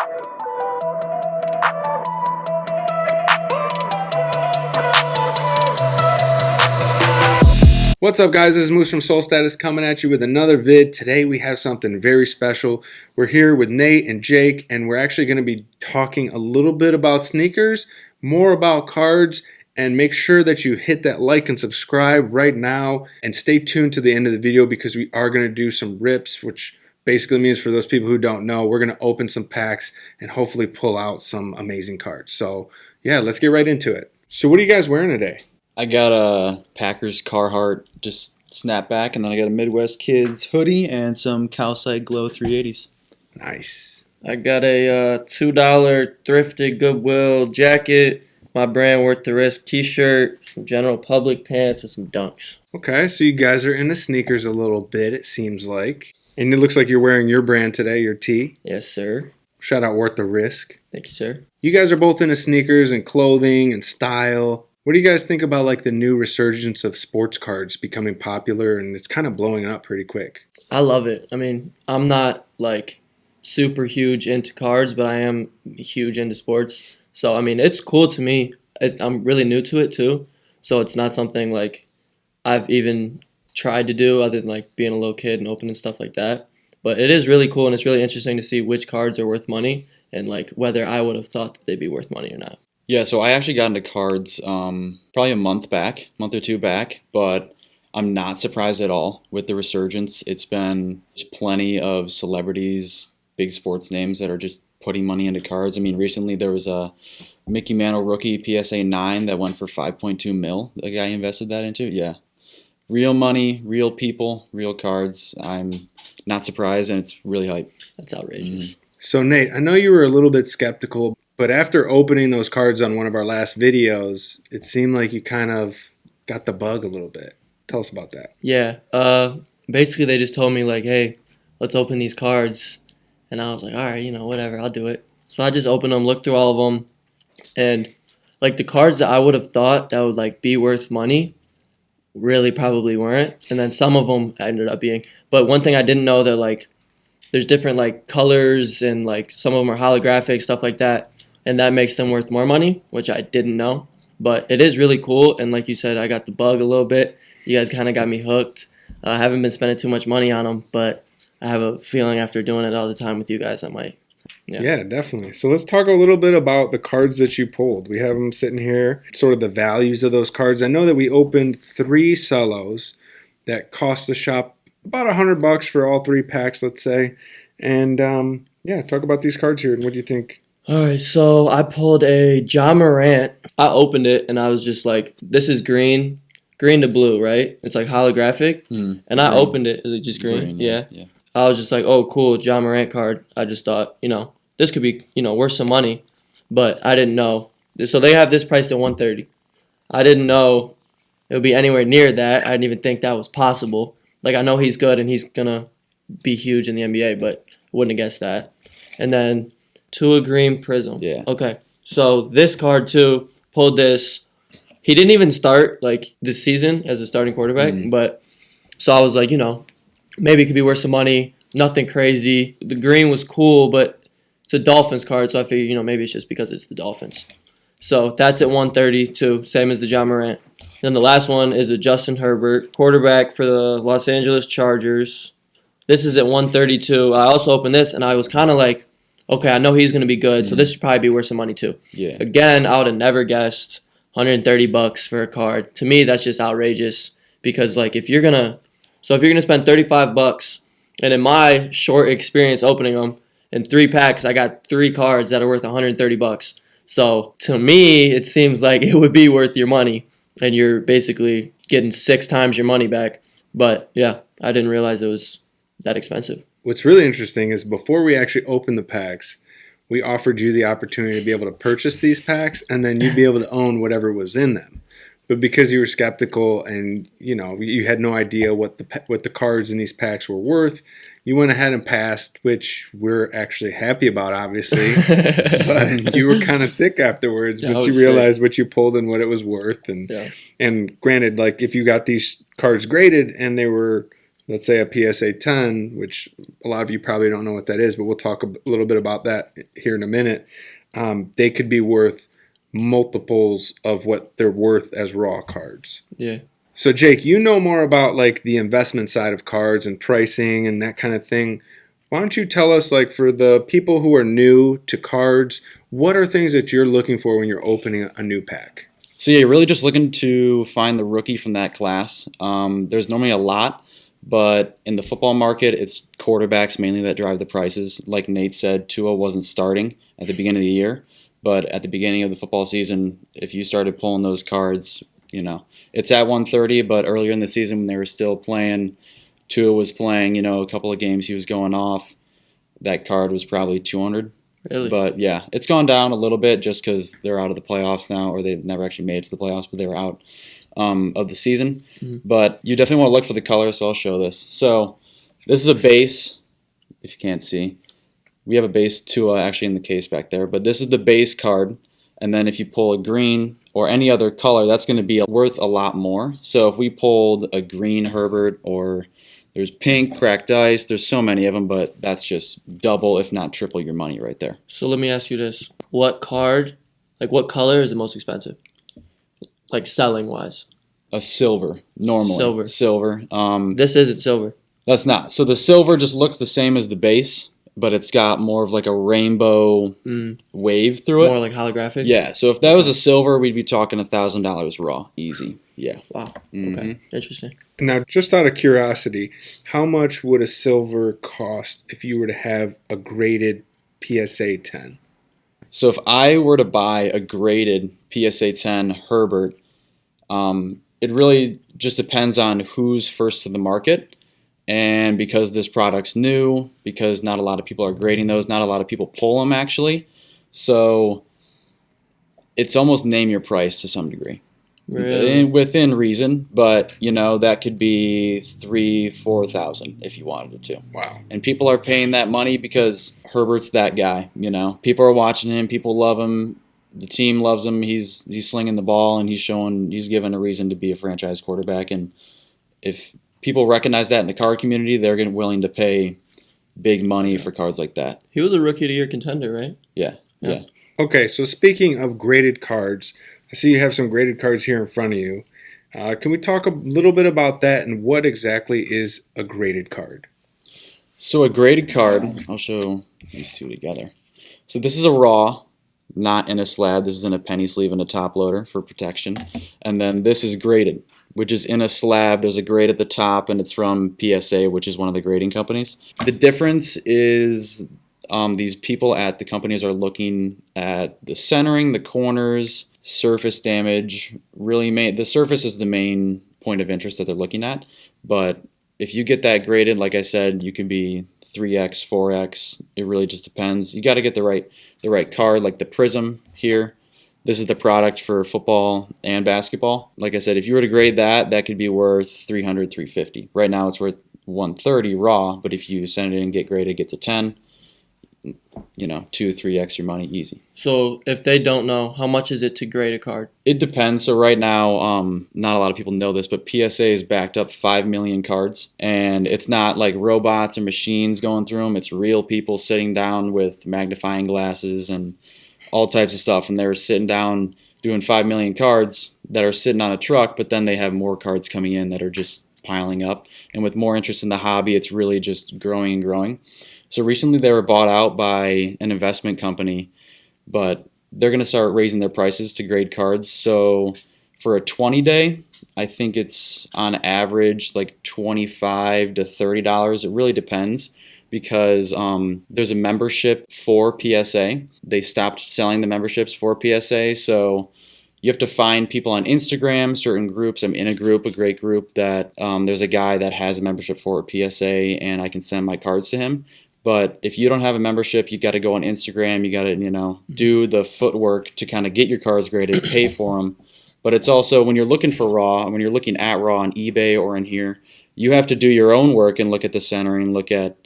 What's up, guys? This is Moose from Soul Status coming at you with another vid. Today we have something very special. We're here with Nate and Jake, and we're actually going to be talking a little bit about sneakers, more about cards, and make sure that you hit that like and subscribe right now, and stay tuned to the end of the video because we are going to do some rips, which basically means, for those people who don't know, we're going to open some packs and hopefully pull out some amazing cards. So yeah, let's get right into it. So what are you guys wearing today? I got a Packers Carhartt just snapback, and then I got a Midwest Kids hoodie and some Calcite Glow 380s. Nice. I got a $2 thrifted Goodwill jacket, my brand Worth the Risk t-shirt, some General Public pants, and some Dunks. Okay, so you guys are into sneakers a little bit, it seems like. And it looks like you're wearing your brand today, your tee. Yes, sir. Shout out Worth the Risk. Thank you, sir. You guys are both into sneakers and clothing and style. What do you guys think about like the new resurgence of sports cards becoming popular, and it's kind of blowing up pretty quick? I love it. I mean, I'm not like super huge into cards, but I am huge into sports. So, I mean, it's cool to me. I'm really new to it too. So it's not something like I've even tried to do other than like being a little kid and opening stuff like that. But it is really cool, and it's really interesting to see which cards are worth money and like whether I would have thought that they'd be worth money or not. Yeah, so I actually got into cards probably a month or two back, but I'm not surprised at all with the resurgence. It's been just plenty of celebrities, big sports names that are just putting money into cards. I mean, recently there was a Mickey Mantle rookie PSA 9 that went for 5.2 mil. The guy invested that into. Yeah. Real money, real people, real cards. I'm not surprised, and it's really hype. That's outrageous. Mm-hmm. So Nate, I know you were a little bit skeptical, but after opening those cards on one of our last videos, it seemed like you kind of got the bug a little bit. Tell us about that. Yeah. Basically, they just told me, like, hey, let's open these cards. And I was like, all right, whatever, I'll do it. So I just opened them, looked through all of them. And, like, the cards that I would have thought that would, like, be worth money really probably weren't. And then some of them ended up being. But one thing I didn't know that, like, there's different, like, colors and, like, some of them are holographic, stuff like that. And that makes them worth more money, which I didn't know. But it is really cool, and like you said, I got the bug a little bit. You guys kind of got me hooked. I haven't been spending too much money on them, but I have a feeling after doing it all the time with you guys, I might. Yeah, definitely. So let's talk a little bit about the cards that you pulled. We have them sitting here, sort of the values of those cards. I know that we opened 3 cellos that cost the shop about $100 for all 3 packs, let's say. And yeah, talk about these cards here, and what do you think? All right, so I pulled a Ja Morant. I opened it, and I was just like, this is green to blue, right? It's like holographic. And I opened it. Is it just green? Yeah. I was just like, oh, cool, Ja Morant card. I just thought, this could be, worth some money. But I didn't know. So they have this priced at $130. I didn't know it would be anywhere near that. I didn't even think that was possible. Like, I know he's good, and he's going to be huge in the NBA, but I wouldn't have guessed that. And then Tua Green Prism. Yeah. Okay. So this card too, pulled this. He didn't even start like this season as a starting quarterback, but so I was like, maybe it could be worth some money. Nothing crazy. The green was cool, but it's a Dolphins card, so I figured, maybe it's just because it's the Dolphins. So that's at $130 too, same as the Ja Morant. Then the last one is a Justin Herbert, quarterback for the Los Angeles Chargers. This is at $132. I also opened this, and I was kind of like, okay, I know he's going to be good, so this should probably be worth some money too. Yeah. Again, I would have never guessed $130 for a card. To me, that's just outrageous because, like, if you're going to spend $35, and in my short experience opening them, in 3 packs, I got 3 cards that are worth $130. So to me, it seems like it would be worth your money, and you're basically getting 6 times your money back. But yeah, I didn't realize it was that expensive. What's really interesting is before we actually opened the packs, we offered you the opportunity to be able to purchase these packs, and then you'd be able to own whatever was in them. But because you were skeptical and you had no idea what the cards in these packs were worth, you went ahead and passed, which we're actually happy about, obviously. But you were kind of sick afterwards once you realized what you pulled and what it was worth. And granted, like if you got these cards graded and they were let's say a PSA 10, which a lot of you probably don't know what that is, but we'll talk a little bit about that here in a minute. They could be worth multiples of what they're worth as raw cards. Yeah. So Jake, you know more about like the investment side of cards and pricing and that kind of thing. Why don't you tell us, like, for the people who are new to cards, what are things that you're looking for when you're opening a new pack? So yeah, you're really just looking to find the rookie from that class. There's normally a lot, but in the football market, it's quarterbacks mainly that drive the prices. Like Nate said, Tua wasn't starting at the beginning of the year, but at the beginning of the football season, if you started pulling those cards, it's at 130, but earlier in the season when they were still playing, Tua was playing, a couple of games he was going off, that card was probably 200. Really? But yeah, it's gone down a little bit just because they're out of the playoffs now, or they've never actually made it to the playoffs, but they were out of the season. Mm-hmm. But you definitely want to look for the color, so I'll show this. So this is a base, if you can't see. We have a base Tua actually in the case back there, but this is the base card. And then if you pull a green or any other color, that's going to be worth a lot more. So if we pulled a green Herbert, or there's pink, cracked ice, there's so many of them, but that's just double, if not triple your money right there. So let me ask you this. What card, what color is the most expensive? Like selling wise? A silver, normally. Silver. This isn't silver. That's not. So the silver just looks the same as the base, but it's got more of like a rainbow wave through it. More like holographic? Yeah. So if that was a silver, we'd be talking $1,000 raw. Easy. Yeah. Wow. Okay. Interesting. Now, just out of curiosity, how much would a silver cost if you were to have a graded PSA 10? So if I were to buy a graded PSA 10 Herbert, it really just depends on who's first to the market. And because this product's new, because not a lot of people are grading those, not a lot of people pull them actually. So it's almost name your price to some degree. Really? Within reason, but that could be $3,000-$4,000 if you wanted it to. Wow. And people are paying that money because Herbert's that guy. People are watching him, people love him, the team loves him. He's slinging the ball, and he's given a reason to be a franchise quarterback. And if people recognize that in the card community, they're willing to pay big money for cards like that. He was a Rookie of the Year contender, right? Yeah. Okay, so speaking of graded cards, I see you have some graded cards here in front of you. Can we talk a little bit about that and what exactly is a graded card? So a graded card, I'll show these two together. So this is a raw, not in a slab. This is in a penny sleeve and a top loader for protection. And then this is graded, which is in a slab. There's a grade at the top, and it's from PSA, which is one of the grading companies. The difference is these people at the companies are looking at the centering, the corners, surface damage. Really, the surface is the main point of interest that they're looking at. But if you get that graded, like I said, you can be 3x, 4x. It really just depends. You got to get the right card, like the Prism here. This is the product for football and basketball. Like I said, if you were to grade that could be worth $300, $350. Right now it's worth $130 raw, but if you send it in and get graded, it gets a 10. 2-3x your money easy. So if they don't know, how much is it to grade a card? It depends. So right now, not a lot of people know this, but PSA has backed up 5 million cards, and it's not like robots or machines going through them. It's real people sitting down with magnifying glasses and all types of stuff, and they're sitting down doing 5 million cards that are sitting on a truck, but then they have more cards coming in that are just piling up. And with more interest in the hobby, it's really just growing and growing. So recently they were bought out by an investment company, but they're going to start raising their prices to grade cards. So for a 20-day, I think it's on average like $25 to $30. It really depends because there's a membership for PSA. They stopped selling the memberships for PSA, so you have to find people on Instagram, certain groups. I'm in a great group that there's a guy that has a membership for PSA, and I can send my cards to him. But if you don't have a membership, you got to go on Instagram. You got to, do the footwork to kind of get your cards graded, pay for them. But it's also when you're looking for raw, when you're looking at raw on eBay or in here, you have to do your own work and look at the centering, look at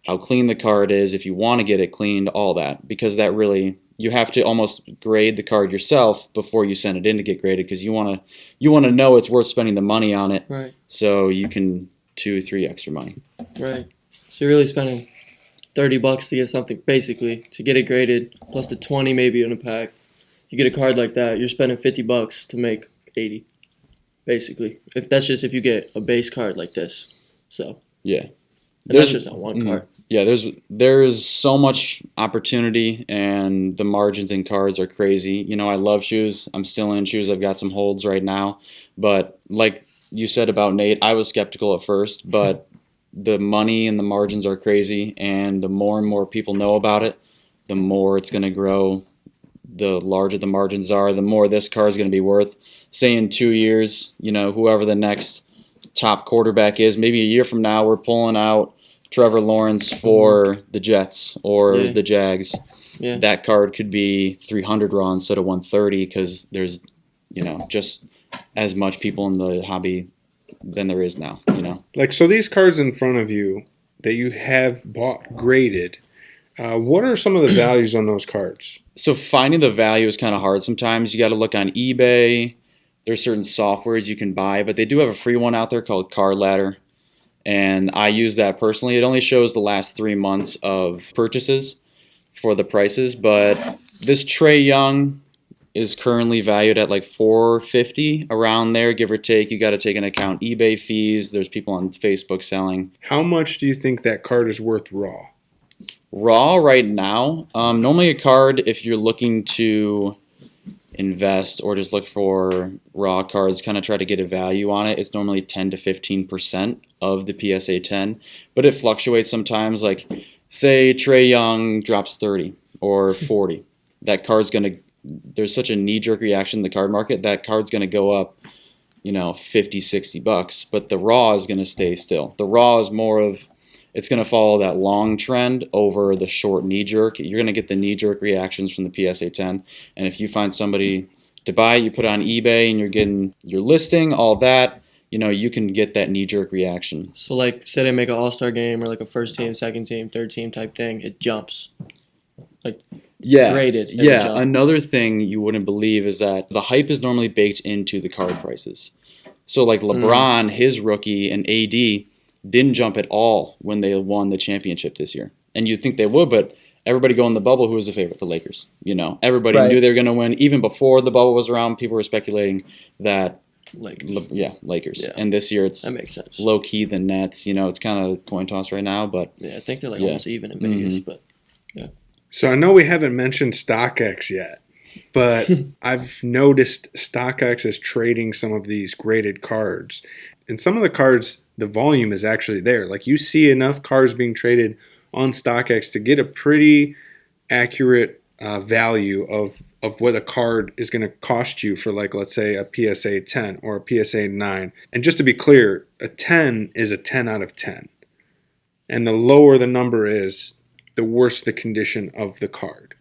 how clean the card is, if you want to get it cleaned, all that. Because that really, you have to almost grade the card yourself before you send it in to get graded because you want to know it's worth spending the money on it. Right. So you can 2-3 extra money. Right. So you're really spending $30 to get something, basically, to get it graded, plus the 20 maybe in a pack. You get a card like that, you're spending $50 to make 80, basically. If you get a base card like this. So yeah, that's just on one card. Yeah, there's so much opportunity, and the margins in cards are crazy. I love shoes. I'm still in shoes. I've got some holds right now, but like you said about Nate, I was skeptical at first, but the money and the margins are crazy, and the more and more people know about it, the more it's going to grow. The larger the margins are, the more this car is going to be worth. Say in 2 years, whoever the next top quarterback is, maybe a year from now, we're pulling out Trevor Lawrence for the Jets or the Jags. Yeah. That card could be 300 raw instead of 130 because there's, just as much people in the hobby than there is now, Like, so these cards in front of you that you have bought graded, what are some of the values on those cards? So finding the value is kind of hard sometimes. You got to look on eBay. There's certain softwares you can buy, but they do have a free one out there called Card Ladder, and I use that personally. It only shows the last 3 months of purchases for the prices, but this Trey Young is currently valued at like $450 around there, give or take. You got to take into account eBay fees. There's people on Facebook selling. How much do you think that card is worth raw? Raw right now, normally a card, if you're looking to invest or just look for raw cards, kind of try to get a value on it, it's normally 10 to 15% of the PSA 10, but it fluctuates sometimes. Like, say Trey Young drops 30 or 40, that card's going to, there's such a knee-jerk reaction in the card market, that card's going to go up, $50-$60, but the raw is going to stay still. The raw is more of, it's going to follow that long trend over the short knee-jerk. You're going to get the knee-jerk reactions from the PSA 10. And if you find somebody to buy it, you put it on eBay, and you're getting your listing, all that, you can get that knee-jerk reaction. So, like, say they make an all-star game or like a first team, second team, third team type thing, it jumps. Like, graded. Yeah, another thing you wouldn't believe is that the hype is normally baked into the card prices. So, like LeBron, his rookie, and AD didn't jump at all when they won the championship this year. And you'd think they would, but everybody going in the bubble, who was the favorite? The Lakers. Everybody knew they were going to win. Even before the bubble was around, people were speculating that Lakers. Lakers. Yeah. And this year it's that makes sense. Low-key the Nets. It's kind of coin toss right now. But yeah, I think they're like almost even in Vegas. But yeah. So I know we haven't mentioned StockX yet, but I've noticed StockX is trading some of these graded cards. And some of the cards, the volume is actually there. Like, you see enough cards being traded on StockX to get a pretty accurate value of what a card is going to cost you for, like, let's say a PSA 10 or a PSA 9. And just to be clear, a 10 is a 10 out of 10. And the lower the number is, the worse the condition of the card.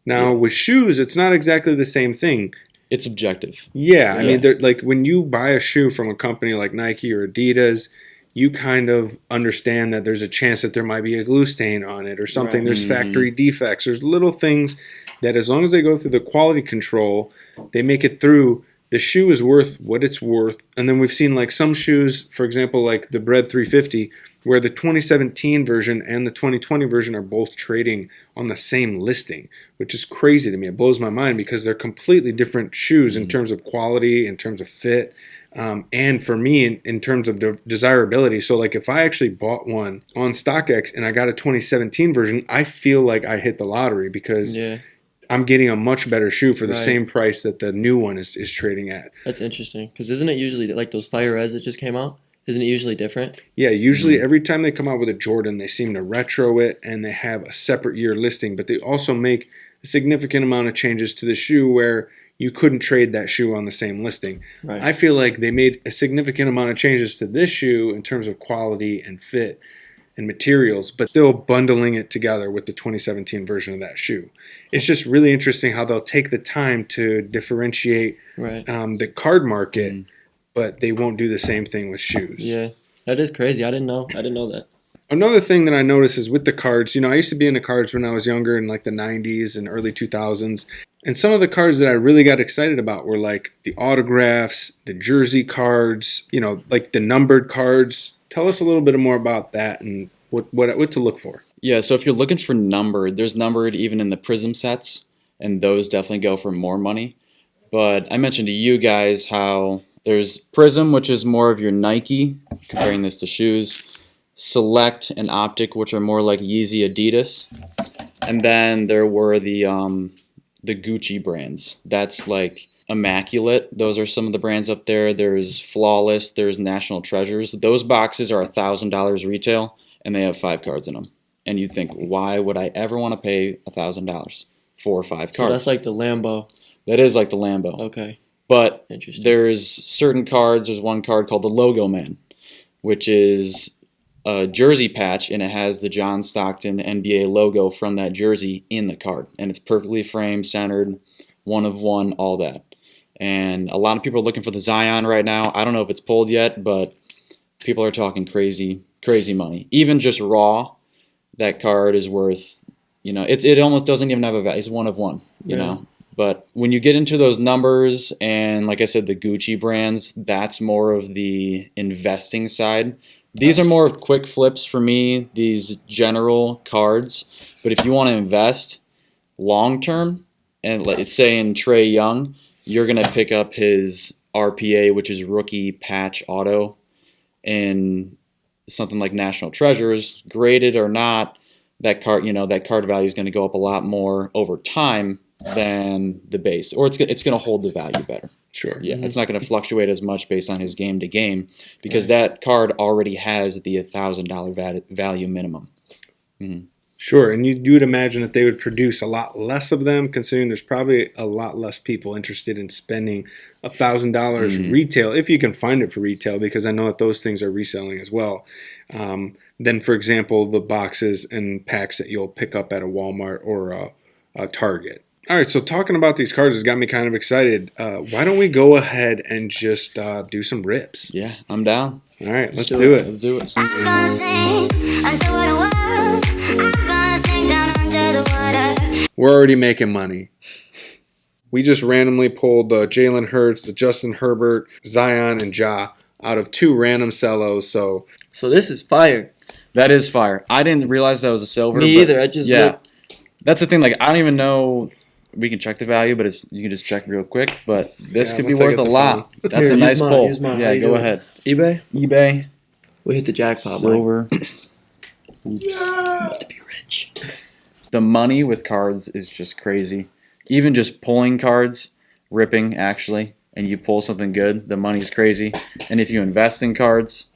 Now, with shoes, it's not exactly the same thing. It's objective. Yeah, I mean, like, when you buy a shoe from a company like Nike or Adidas, you kind of understand that there's a chance that there might be a glue stain on it or something. Right. There's factory defects. There's little things that, as long as they go through the quality control, they make it through. The shoe is worth what it's worth. And then we've seen, like, some shoes, for example, like the Bread 350, where the 2017 version and the 2020 version are both trading on the same listing, which is crazy to me. It blows my mind because they're completely different shoes in terms of quality, in terms of fit, and for me, in terms of desirability. So, like, if I actually bought one on StockX and I got a 2017 version, I feel like I hit the lottery because I'm getting a much better shoe for the same price that the new one is trading at. That's interesting, because isn't it usually like those Fire Reds that just came out? Isn't it usually different? Yeah, usually every time they come out with a Jordan, they seem to retro it and they have a separate year listing, but they also make a significant amount of changes to the shoe where you couldn't trade that shoe on the same listing. Right. I feel like they made a significant amount of changes to this shoe in terms of quality and fit and materials, but still bundling it together with the 2017 version of that shoe. It's just really interesting how they'll take the time to differentiate the card market, but they won't do the same thing with shoes. Yeah, that is crazy. I didn't know that. Another thing that I notice is with the cards, I used to be into cards when I was younger in like the 90s and early 2000s. And some of the cards that I really got excited about were like the autographs, the jersey cards, like the numbered cards. tell us a little bit more about that and what to look for. Yeah, so if you're looking for numbered, there's numbered even in the Prism sets, and those definitely go for more money. But I mentioned to you guys how there's Prism, which is more of your Nike, comparing this to shoes, Select and Optic, which are more like Yeezy, Adidas, and then there were the Gucci brands. That's like Immaculate. Those are some of the brands up there. There's Flawless. There's National Treasures. Those boxes are $1,000 retail, and they have 5 cards in them. And you think, why would I ever want to pay $1,000 for 5 cards? So that's like the Lambo. That is like the Lambo. Okay. But Interesting. there's certain cards. There's one card called the Logo Man, which is a jersey patch, and it has the John Stockton NBA logo from that jersey in the card. And it's perfectly framed, centered, 1 of 1, all that. And a lot of people are looking for the Zion right now. I don't know if it's pulled yet, but people are talking crazy money. Even just raw, that card is worth, it almost doesn't even have a value. It's 1 of 1, you know. But when you get into those numbers and, like I said, the Gucci brands, that's more of the investing side. These are more of quick flips for me, these general cards. But if you want to invest long term, and let's say in Trae Young, you're going to pick up his RPA, which is rookie patch auto, and something like National Treasures, graded or not, that card value is going to go up a lot more over time than the base, or it's going to hold the value better. Sure. Yeah, It's not going to fluctuate as much based on his game to game because that card already has the $1,000 value minimum. Mm-hmm. Sure, and you would imagine that they would produce a lot less of them, considering there's probably a lot less people interested in spending $1,000 retail, if you can find it for retail, because I know that those things are reselling as well. Than, for example, the boxes and packs that you'll pick up at a Walmart or a Target. All right, so talking about these cards has got me kind of excited. Why don't we go ahead and just do some rips? Yeah, I'm down. All right, let's do it. Let's do it. We're already making money. We just randomly pulled the Jalen Hurts, the Justin Herbert, Zion, and Ja out of 2 random cellos. So this is fire. That is fire. I didn't realize that was a silver. Me either. I just looked. That's the thing. Like, I don't even know. We can check the value, but you can just check real quick. But this could be worth a lot. That's a nice pull. Yeah, go ahead. eBay. We hit the jackpot. Silver. Oops. About to be rich. The money with cards is just crazy. Even just pulling cards, ripping actually, and you pull something good, the money's crazy. And if you invest in cards,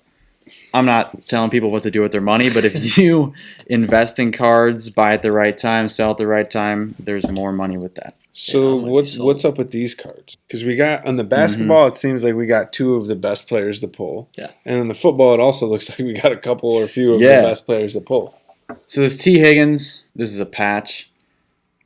I'm not telling people what to do with their money, but if you invest in cards, buy at the right time, sell at the right time, there's more money with that. So what's up with these cards? Because we got on the basketball, it seems like we got 2 of the best players to pull. Yeah. And in the football, it also looks like we got a couple or a few of the best players to pull. So this T. Higgins, this is a patch.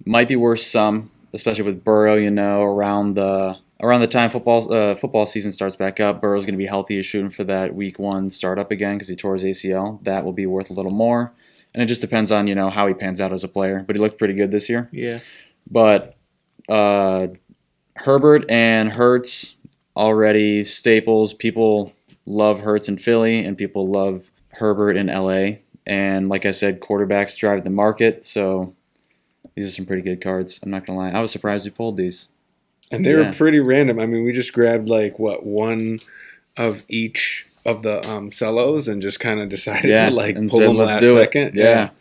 Might be worth some, especially with Burrow. Around the time football season starts back up, Burrow's going to be healthy, shooting for that week 1 startup again because he tore his ACL. That will be worth a little more, and it just depends on how he pans out as a player. But he looked pretty good this year. Yeah. But Herbert and Hurts already staples. People love Hurts in Philly, and people love Herbert in LA. And like I said, quarterbacks drive the market, so these are some pretty good cards. I'm not going to lie. I was surprised we pulled these. And they were pretty random. I mean, we just grabbed one of each of the cellos and just kind of decided to pull them last second. Yeah.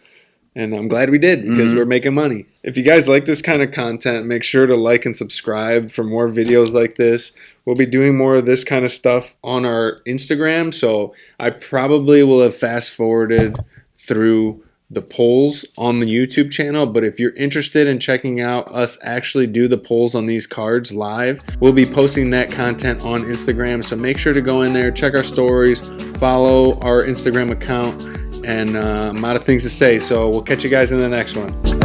And I'm glad we did because we're making money. If you guys like this kind of content, make sure to like and subscribe for more videos like this. We'll be doing more of this kind of stuff on our Instagram. So I probably will have fast forwarded through the polls on the YouTube channel, but if you're interested in checking out us actually do the polls on these cards live, we'll be posting that content on Instagram. So make sure to go in there, check our stories, follow our Instagram account, and I'm out of things to say. So we'll catch you guys in the next one.